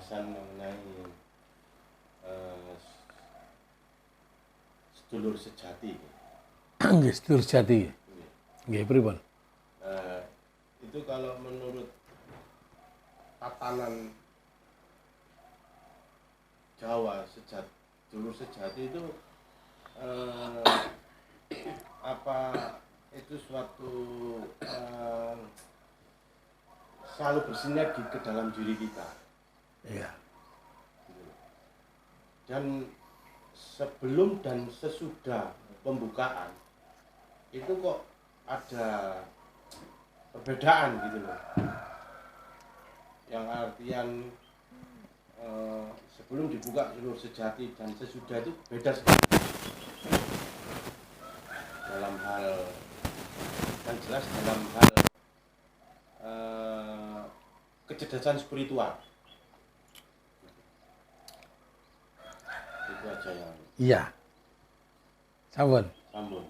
pembahasan mengenai sedulur sejati. Nggih, sedulur sejati. Nggih, pripun? Itu kalau menurut tatanan Jawa, sedulur sejati itu apa itu suatu selalu bersinergi ke dalam diri kita. Iya. Dan sebelum dan sesudah pembukaan itu kok ada perbedaan gitu loh. Yang artian sebelum dibuka sedulur sejati dan sesudah itu beda sekali. Dalam hal yang jelas dalam hal kecerdasan spiritual. Itu aja yang Iya. Sampun. sambung.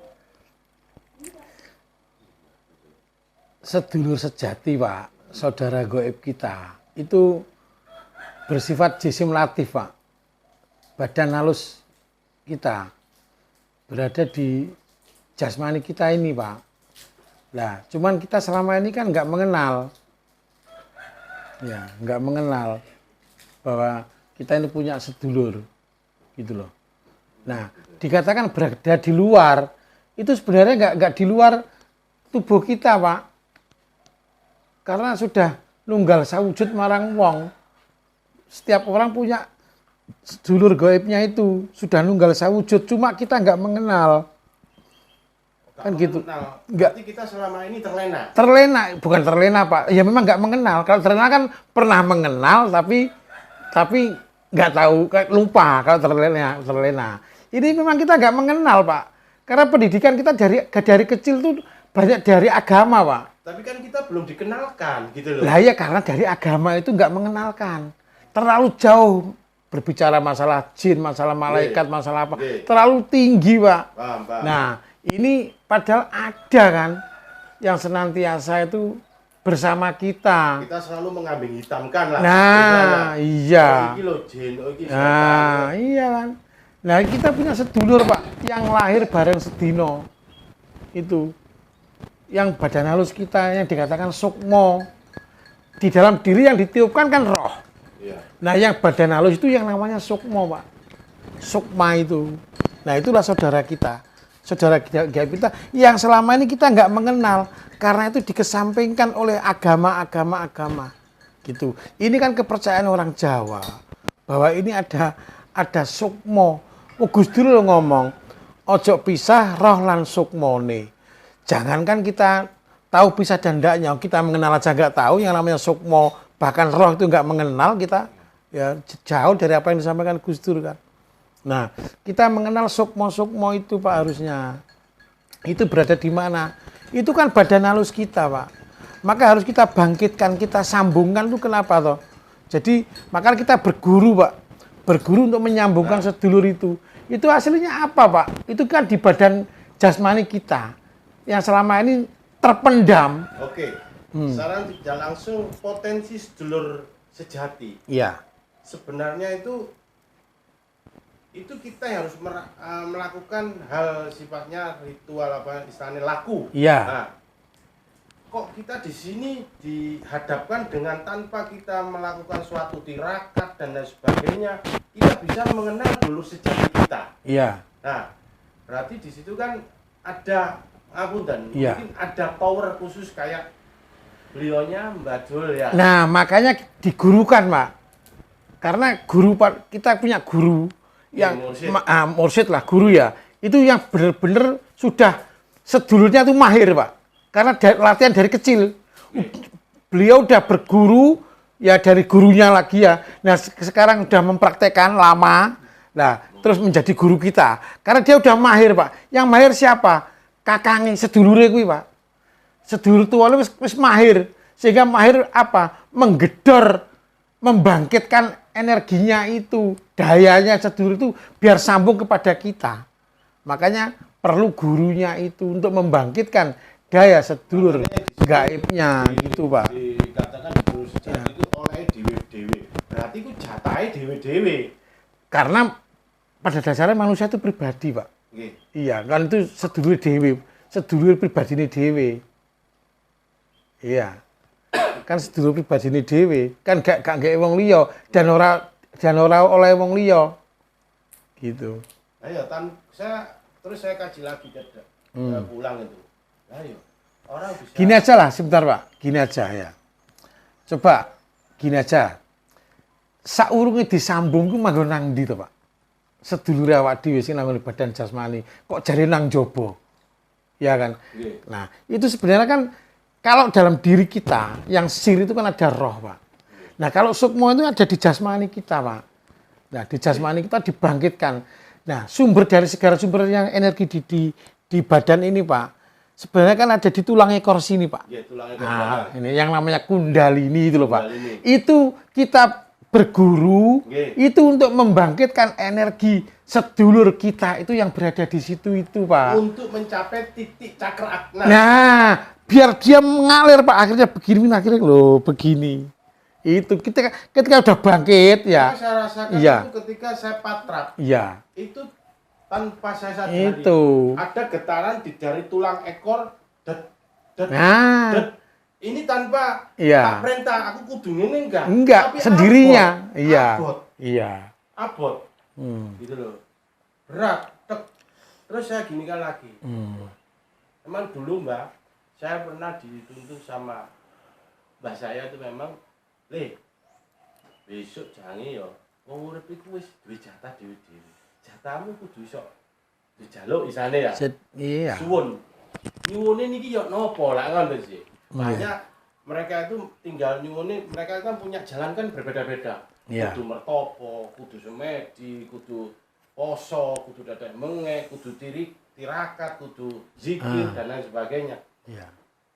Sedulur sejati, Pak, saudara gaib kita, itu bersifat jisim latif, Pak. Badan halus kita berada di jasmani kita ini, Pak. Nah, cuman kita selama ini kan nggak mengenal. Ya, nggak mengenal bahwa kita ini punya sedulur, gitu loh. Nah, dikatakan berada di luar, itu sebenarnya nggak di luar tubuh kita, Pak. Karena sudah nunggal sawujud marang wong. Setiap orang punya sedulur gaibnya itu, sudah nunggal sawujud, cuma kita nggak mengenal. Kan gitu. Berarti kita selama ini terlena. Terlena, bukan terlena, Pak. Ya memang nggak mengenal. Kalau terlena kan pernah mengenal, tapi nggak tahu, lupa kalau terlena. Ini memang kita nggak mengenal, Pak. Karena pendidikan kita dari kecil tuh banyak dari agama, Pak. Tapi kan kita belum dikenalkan, gitu loh. Lah ya karena dari agama itu nggak mengenalkan. Terlalu jauh berbicara masalah jin, masalah malaikat, masalah apa. Terlalu tinggi, Pak. Paham. Nah, ini padahal ada kan yang senantiasa itu bersama kita. Kita selalu mengambing hitamkan lah. Nah, iya. Iki lho jin, iki Nah, iya kan. Nah, kita punya sedulur, Pak, yang lahir bareng sedino. Itu. Yang badan halus kita yang dikatakan sukmo. Di dalam diri yang ditiupkan kan roh. Iya. Nah, yang badan halus itu yang namanya sukmo, Pak. Sukma itu. Nah, itulah saudara kita. Saudara gaib kita yang selama ini kita nggak mengenal karena itu dikesampingkan oleh agama gitu. Ini kan kepercayaan orang Jawa bahwa ini ada sukmo. Gusti lo ngomong ojo pisah roh lan sukmone. Jangankan kita tahu pisah dan ndaknya, kita mengenal aja nggak tahu yang namanya sukmo, bahkan roh itu nggak mengenal kita, ya jauh dari apa yang disampaikan Gus Dur kan. Nah, kita mengenal sukmo itu, Pak, harusnya. Itu berada di mana? Itu kan badan halus kita, Pak. Maka harus kita bangkitkan, kita sambungkan itu kenapa toh? Jadi, maka kita berguru, Pak. Berguru untuk menyambungkan sedulur itu. Itu hasilnya apa, Pak? Itu kan di badan jasmani kita. Yang selama ini terpendam. Oke. Sekarang tidak langsung potensi sedulur sejati. Iya. Sebenarnya itu kita yang harus melakukan hal sifatnya ritual apa istilahnya laku. Iya. Nah, kok kita di sini dihadapkan dengan tanpa kita melakukan suatu tirakat dan lain sebagainya, kita bisa mengenal dulu sejati kita. Iya. Nah, berarti di situ kan ada mungkin ada power khusus kayak beliaunya Mbak Dul ya. Nah, makanya digurukan, Pak. Karena kita punya guru yang mursyid lah, guru ya. Itu yang benar-benar sudah sedulurnya itu mahir, Pak. Karena latihan dari kecil. Beliau udah berguru ya dari gurunya lagi ya. Nah, sekarang udah mempraktekkan lama. Nah, terus menjadi guru kita. Karena dia udah mahir, Pak. Yang mahir siapa? Kakange sedulure kuwi, Pak. Sedulur tuane wis mahir. Sehingga mahir apa? Menggedor, membangkitkan energinya itu, dayanya sedulur itu biar sambung kepada kita. Makanya perlu gurunya itu untuk membangkitkan daya sedulur gaibnya gitu, Pak. Dikatakan sedulur sejati itu oleh dewi-dewi. Berarti berarti ku jatahe dhewe-dhewe. Karena pada dasarnya manusia itu pribadi, Pak. Nggih. Iya, kan itu sedulur dewe, sedulur pribadine dewe. Iya. Kan sedulur pribadine dewe, kan gak nggae wong liya dan ora oleh wong liya. Gitu. Ayo terus saya kaji lagi pulang itu. Ayo, orang bisa. Gini aja lah, sebentar Pak. Gini aja ya. Coba gini aja. Saurunge disambung ku manggon nang ndi to, Pak? Sedulur awak dhewe sing nang badan jasmani, kok jare nang jaba. Ya kan? Nggih. Nah, itu sebenarnya kan kalau dalam diri kita, yang sir itu kan ada roh, Pak. Nah, kalau sukmo itu ada di jasmani kita, Pak. Nah, di jasmani kita dibangkitkan. Nah, sumber dari segala sumber yang energi di badan ini, Pak, sebenarnya kan ada di tulang ekor sini, Pak. Iya, tulang ekor. Nah, ini yang namanya kundalini itu loh, Pak. Kundalini. Itu kita berguru, Nggih. itu untuk membangkitkan energi sedulur kita itu yang berada di situ itu, Pak. Untuk mencapai titik cakra agna. Nah, biar dia mengalir, Pak. Akhirnya begini, akhirnya loh begini. Itu ketika udah bangkit ya. Yang saya rasakan Iya. itu ketika saya patrak, Iya. itu tanpa saya sadari Itu. ada getaran di jari tulang ekor. Det. Nah, Ini tanpa Iya. tak perintah, aku kudu ngene enggak? enggak Tapi sendirinya. abot. Iya. Abot. Iya. Abot. Gitu loh. Berat. Tek. Terus saya gini kan lagi. Emang dulu Mbak, saya pernah dituntut sama mbah saya itu memang, besok jange ya, wong urip iku wis duwe jatah dhewe-dhewe. Jatahmu kudu iso dijaluk isane ya. Iya. Suwun. Nyuwune niki ya napa lak ngono sih. Banyak mereka itu tinggal nyuwune, mereka kan punya jalan kan berbeda-beda. Iya. Kudu mertopo, kudu semedi, kudu poso, kudu dadek mengek, kudu tirakat, kudu zikir dan lain sebagainya. Iya.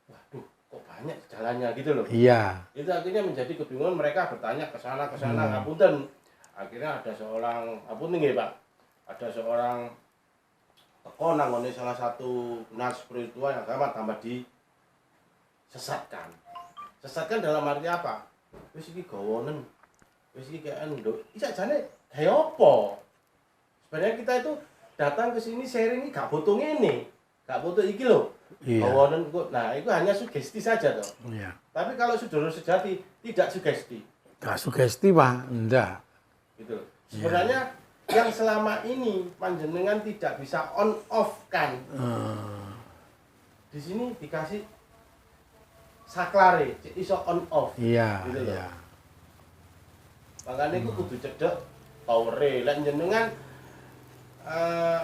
Waduh, kok banyak jalannya gitu loh. Iya. Itu akhirnya menjadi kebingungan, mereka bertanya ke sana ngapunten. Akhirnya ada seorang, apunten nggih Pak, ada seorang teko nang ngene salah satu benar spiritual yang agama tambah disesatkan. Sesatkan dalam arti apa? Wis iki gawonen. Wis iki kayak nduk. Iki sakjane gawe apa? Sebenarnya kita itu datang ke sini sharing ini gak butuh ngene. Gak butuh iki lho. Iya. Gawonen kok. Nah, itu hanya sugesti saja toh. Iya. Tapi kalau saudara sejati tidak sugesti, Gak sugesti, Pak. Enggak. gitu. Sebenarnya yang selama ini panjenengan tidak bisa on off kan. Di sini dikasih saklare, cek iso on off. Iya. Gitu loh. Iya. Makanya aku kudu cedek powere. Lek jenengan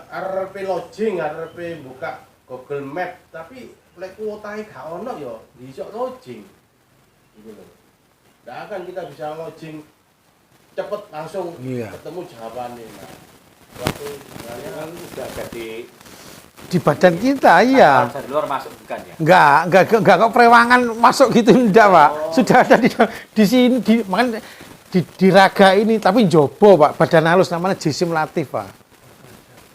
arep lodging, arep buka Google Map, tapi lek kuotahe gak ono ya iso lodging. Gitu loh. Nggak akan kita bisa lodging cepet langsung Iya. ketemu jawabannya. Nah, waktu sebenarnya kan udah jadi Di badan kita, iya. Dari luar masuk bukan ya? Enggak kok prewangan masuk gitu enggak, Pak. Sudah ada di sini makanya di raga ini tapi jobo, Pak. Badan halus namanya jisim latif, Pak.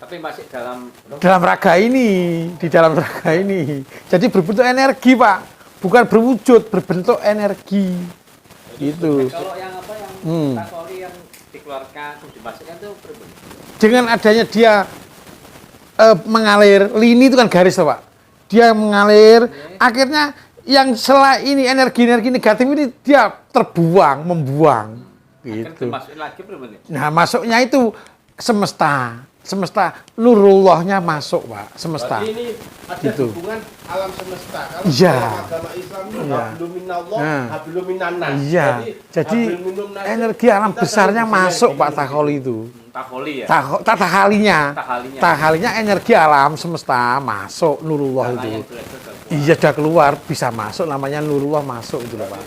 Tapi masih dalam Dalam raga ini, di dalam raga ini. Jadi berbentuk energi, Pak. Bukan berwujud, berbentuk energi. Gitu. kalau yang apa yang takoli yang dikeluarkan terus dimasukkan itu berbeda. Dengan adanya dia mengalir, lini itu kan garis, toh, Pak. Dia mengalir, akhirnya yang selain ini energi-energi negatif ini dia terbuang, membuang. Akan Gitu. dimasukin lagi berbeda. Nah, masuknya itu semesta nurullahnya masuk, Pak, semesta. berarti ini ada Gitu. hubungan alam semesta. Kalau Iya. dalam agama Islam itu Iya. hablum minallah, Nah. hablum minannas. Iya, jadi hablum minannas energi itu alam kita besarnya selalu masuk, bersinergi Pak gitu. Takoli itu. Takoli ya. Tahalinya. Tahalinya. Tahalinya energi alam semesta masuk nurullah Karena itu. yang jelek-jelek. Iya, sudah keluar, bisa masuk, namanya nurullah masuk itu loh, Pak.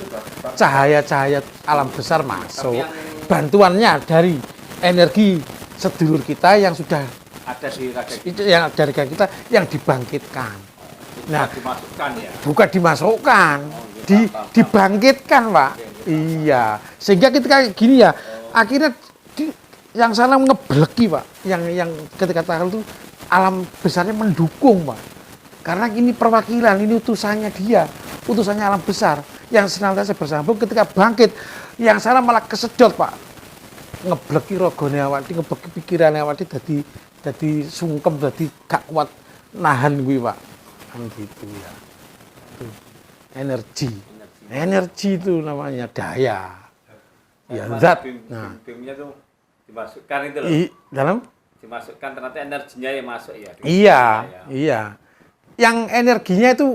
Cahaya-cahaya alam besar masuk. Bantuannya dari energi sedulur kita yang sudah Ada di raga itu yang dari kita yang dibangkitkan. Nah, dimasukkan ya. bukan dimasukkan, dibangkitkan, Pak. Iya, sehingga ketika gini ya, akhirnya yang sana ngebleki, Pak. Yang ketika tahal itu alam besarnya mendukung, Pak. Karena ini perwakilan, ini utusannya dia, utusannya alam besar yang senantiasa bersambung ketika bangkit, yang sana malah kesedot Pak, ngebleki rogone awake, ngebleki pikirane awake dadi sungkem, dadi gak kuat nahan kuwi Pak, kan gitu ya. Itu energi itu namanya daya. Ya zat. Nah, BIM-nya tuh dimasukkan itu loh. Dalam Dimasukkan ternyata energinya yang masuk ya. iya, Ya. iya. Yang energinya itu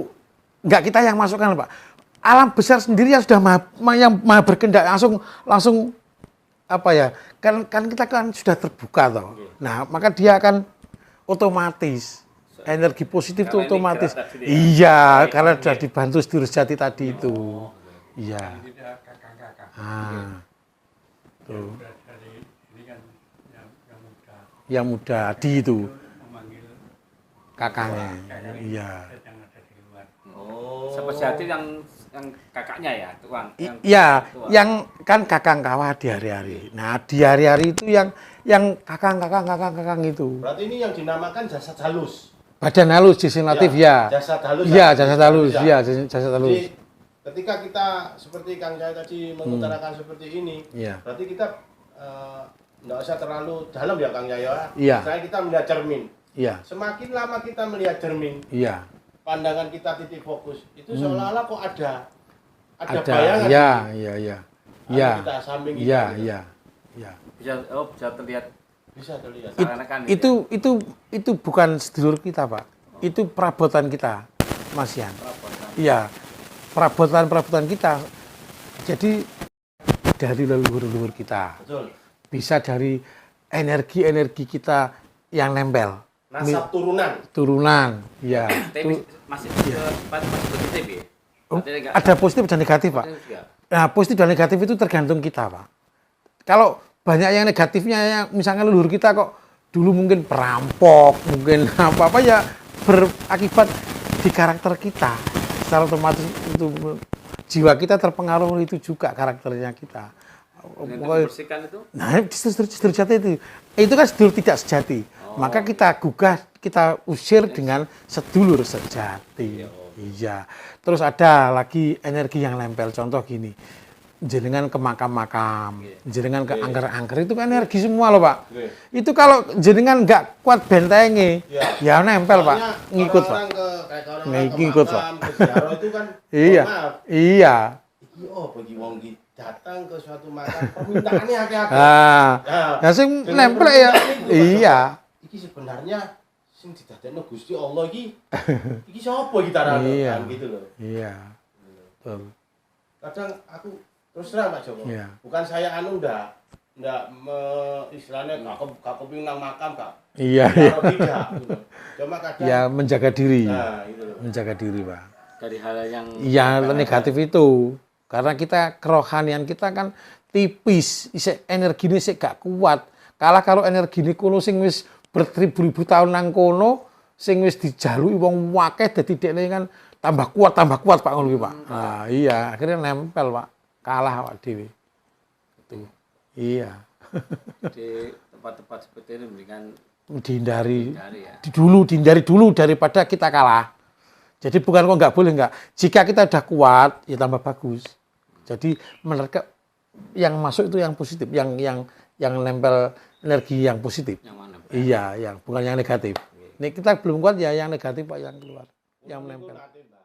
enggak kita yang masukkan, Pak. Alam besar sendiri yang sudah yang maha berkehendak langsung apa ya? Kan kita kan sudah terbuka toh. Nah, maka dia akan otomatis energi positif itu Karena ini otomatis. gerak tadi ya. Iya, karena sudah dibantu sedulur sejati tadi itu. Iya. Ah. Tuh. Yang muda Adi itu kakaknya. Iya. Oh. Siapa sejati yang kakaknya ya, tukang. Iya, tua. yang kan kakang kawah di hari-hari. Nah, di hari-hari itu yang kakang itu. Berarti ini yang dinamakan jasad halus. Badan halus designatif ya. Jasad halus. Iya, jasad halus. Iya, jasad halus. Jadi ketika kita seperti Kang Jaya tadi mengutarakan seperti ini, Iya. berarti kita nggak usah terlalu dalam ya Kang Jaya. Iya. Misalnya kita melihat cermin. Iya. Semakin lama kita melihat cermin, Iya. pandangan kita titik fokus itu seolah-olah kok ada Ada. bayangan. Iya, gitu. iya, iya. Anu Iya. kita samping kita Iya, gitu. iya. Iya. Bisa terlihat Bisa terlihat. seakan-akan gitu ya. Itu bukan sedulur kita, Pak. Itu perabotan kita, Mas Yan. Perabotan. Iya. Perabotan kita. Jadi dari leluhur-leluhur kita. Betul. Bisa dari energi-energi kita yang nempel. Nasab turunan. Turunan, ya. Tapi masih positif ya? Berarti enggak- Ada positif dan negatif, Pak. positif juga. Nah, positif dan negatif itu tergantung kita, Pak. Kalau banyak yang negatifnya, yang misalnya leluhur kita kok dulu mungkin perampok, mungkin apa-apa ya berakibat di karakter kita. Secara otomatis itu jiwa kita terpengaruh itu juga karakternya kita. Untuk Pokoknya- membersihkan itu Nah, sedulur sejati itu kan sedulur tidak sejati. Maka kita gugah, kita usir dengan sedulur sejati. Iya. Terus ada lagi energi yang nempel. Contoh gini, jenengan ke makam-makam, jenengan ke angker-angker itu kan energi semua loh Pak. Oke. Itu kalau jenengan nggak kuat bentengnya, ya nempel Pak, Soalnya ngikut Pak. orang-orang ke Ngikut, Pak. makam, ke ziarah itu kan Iya, maaf. iya. Iki bagi wong iki datang ke suatu makam permintaannya akeh-akeh. Ah, Nah, ya sing dengan nempel ya, permintaan itu, Pak, iya. Iki sebenarnya sing didadekno Gusti Allah iki sapa iki tarane Iya. kan gitu loh. Iya. Betul. Kadang aku terus terang Pak Joko. Iya. Bukan saya ndak istilahnya gak kepingin nang makam Kak. Iya, Kalau tidak gitu. Cuma kadang ya menjaga diri. nah gitu loh. Menjaga diri, Pak. dari hal yang Yang negatif itu. Karena kita kerohanian kita kan tipis, energinya sih gak kuat. Kalah kalau energine kono sing wis berribu-ribu tahun nang kono, sing wis dijaluki wong akeh dadi dekne kan tambah kuat Pak ngono kuwi, Pak. Nah, iya, akhirnya nempel, Pak. Kalah awak dhewe. Itu. Iya. di tempat-tempat seperti ini mendingan Dihindari. dari ya. Dihindari dulu daripada kita kalah. Jadi bukan kok nggak boleh nggak. Jika kita udah kuat, ya tambah bagus. Jadi mereka yang masuk itu yang positif, yang nempel energi yang positif. Yang mana? Pak? Iya, yang bukan yang negatif. Ini kita belum kuat ya yang negatif Pak yang keluar, yang menempel. Itu nanti, Mbak.